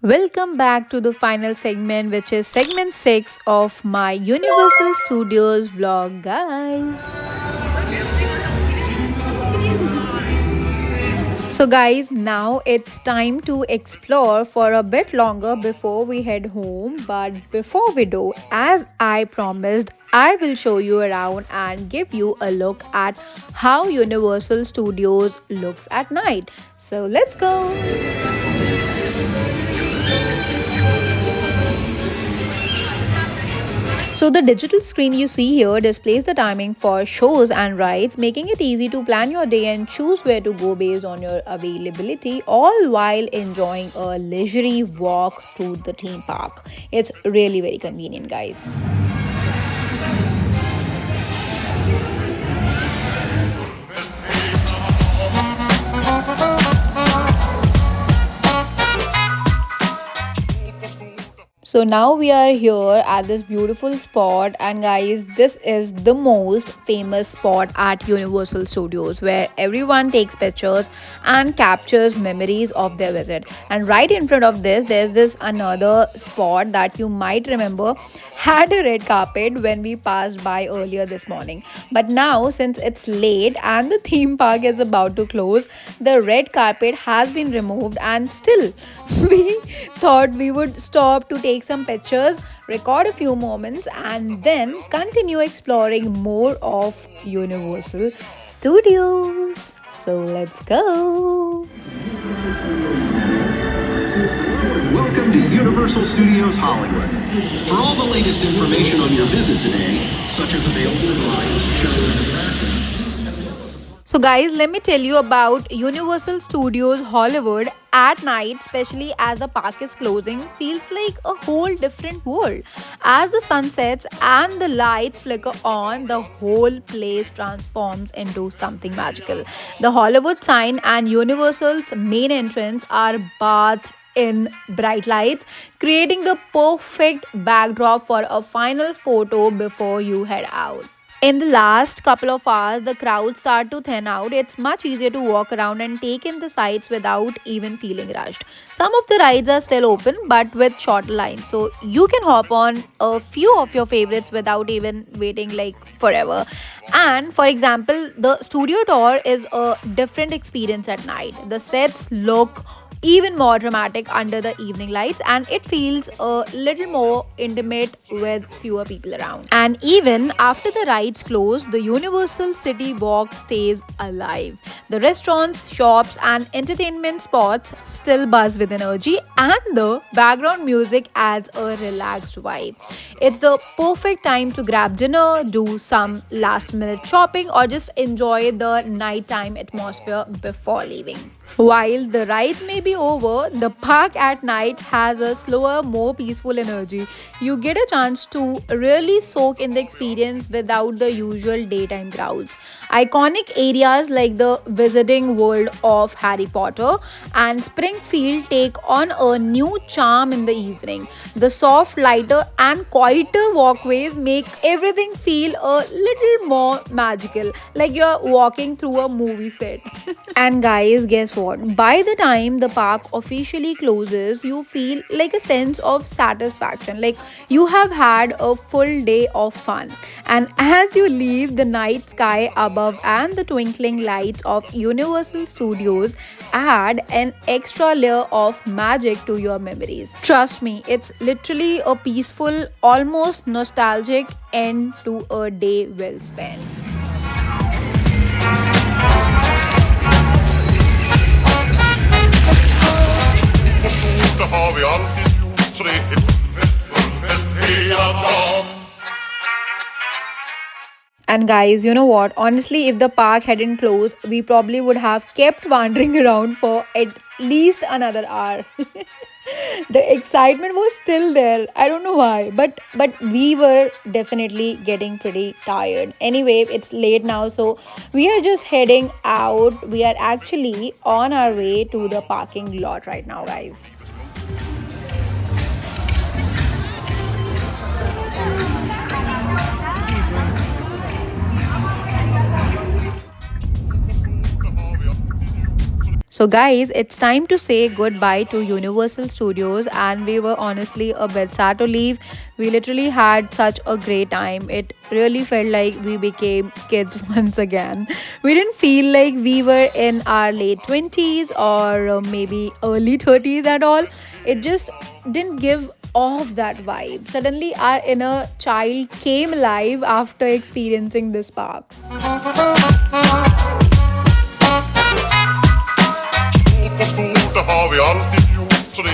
Welcome back to the final segment, which is segment 6 of my Universal Studios vlog, guys. So, guys, now it's time to explore for a bit longer before we head home. But before we do, as I promised, I will show you around and give you a look at how Universal Studios looks at night. So, let's go. So the digital screen you see here displays the timing for shows and rides, making it easy to plan your day and choose where to go based on your availability, all while enjoying a leisurely walk through the theme park. It's really very convenient, guys. So now we are here at this beautiful spot, and guys, this is the most famous spot at Universal Studios where everyone takes pictures and captures memories of their visit. And right in front of this, there's this another spot that you might remember had a red carpet when we passed by earlier this morning. But now, since it's late and the theme park is about to close, the red carpet has been removed, and still we thought we would stop to take some pictures, record a few moments, and then continue exploring more of Universal Studios. So let's go. Welcome to Universal Studios Hollywood. For all the latest information on your visit today, such as available rides, shows, and attractions, as well as So, guys, let me tell you about Universal Studios Hollywood at night, especially as the park is closing, feels like a whole different world. As the sun sets and the lights flicker on, the whole place transforms into something magical. The Hollywood sign and Universal's main entrance are bathed in bright lights, creating the perfect backdrop for a final photo before you head out. In the last couple of hours, the crowds start to thin out. It's much easier to walk around and take in the sights without even feeling rushed. Some of the rides are still open but with short lines, so you can hop on a few of your favorites without even waiting like forever. And for example, the studio tour is a different experience at night. The sets look even more dramatic under the evening lights, and it feels a little more intimate with fewer people around. And even after the rides close, the Universal City Walk stays alive. The restaurants, shops, and entertainment spots still buzz with energy, and the background music adds a relaxed vibe. It's the perfect time to grab dinner, do some last minute shopping, or just enjoy the nighttime atmosphere before leaving. While the rides may be over, the park at night has a slower, more peaceful energy. You get a chance to really soak in the experience without the usual daytime crowds. Iconic areas like the Visiting World of Harry Potter and Springfield take on a new charm in the evening. The soft, lighter, and quieter walkways make everything feel a little more magical, like you're walking through a movie set. And guys, guess what? By the time the park officially closes, you feel like a sense of satisfaction, like you have had a full day of fun. And as you leave, the night sky above and the twinkling lights of Universal Studios add an extra layer of magic to your memories. Trust me, it's literally a peaceful, almost nostalgic end to a day well spent. Det har vi alltid gjort så det är fest hela dagen. And guys, you know what? Honestly, if the park hadn't closed, we probably would have kept wandering around for at least another hour. The excitement was still there. I don't know why, but we were definitely getting pretty tired. Anyway, it's late now, so we are just heading out. We are actually on our way to the parking lot right now, guys. So, guys, it's time to say goodbye to Universal Studios, and we were honestly a bit sad to leave. We literally had such a great time. It really felt like we became kids once again. We didn't feel like we were in our late 20s or maybe early 30s at all. It just didn't give off that vibe. Suddenly, our inner child came alive after experiencing this park. På stort, det har vi alltid gjort, så det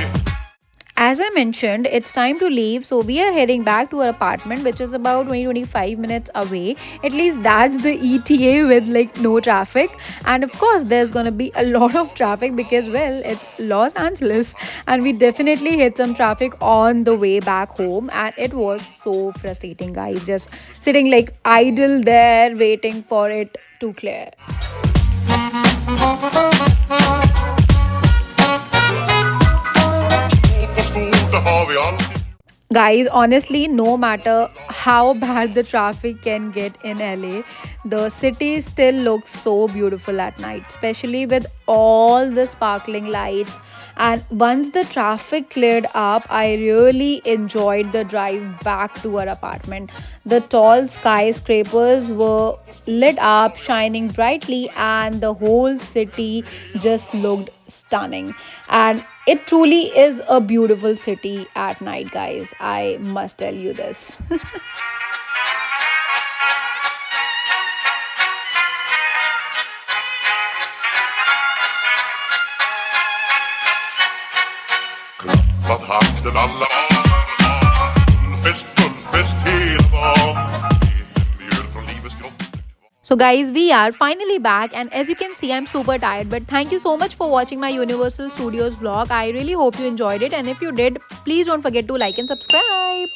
As I mentioned, it's time to leave, so we are heading back to our apartment, which is about 20-25 minutes away. At least that's the ETA with like no traffic. And of course, there's gonna be a lot of traffic because, well, it's Los Angeles, and we definitely hit some traffic on the way back home, and it was so frustrating, guys. Just sitting like idle there, waiting for it to clear. på stort, det har vi alltid Guys, honestly, no matter how bad the traffic can get in LA, the city still looks so beautiful at night, especially with all the sparkling lights. And once the traffic cleared up, I really enjoyed the drive back to our apartment. The tall skyscrapers were lit up, shining brightly, and the whole city just looked stunning. And it truly is a beautiful city at night, guys. I must tell you this. klappat takten alla fullfest hela dagen. Mjöl från livets grott. So, guys, we are finally back, and as you can see, I'm super tired. But thank you so much for watching my Universal Studios vlog. I really hope you enjoyed it, and if you did, please don't forget to like and subscribe.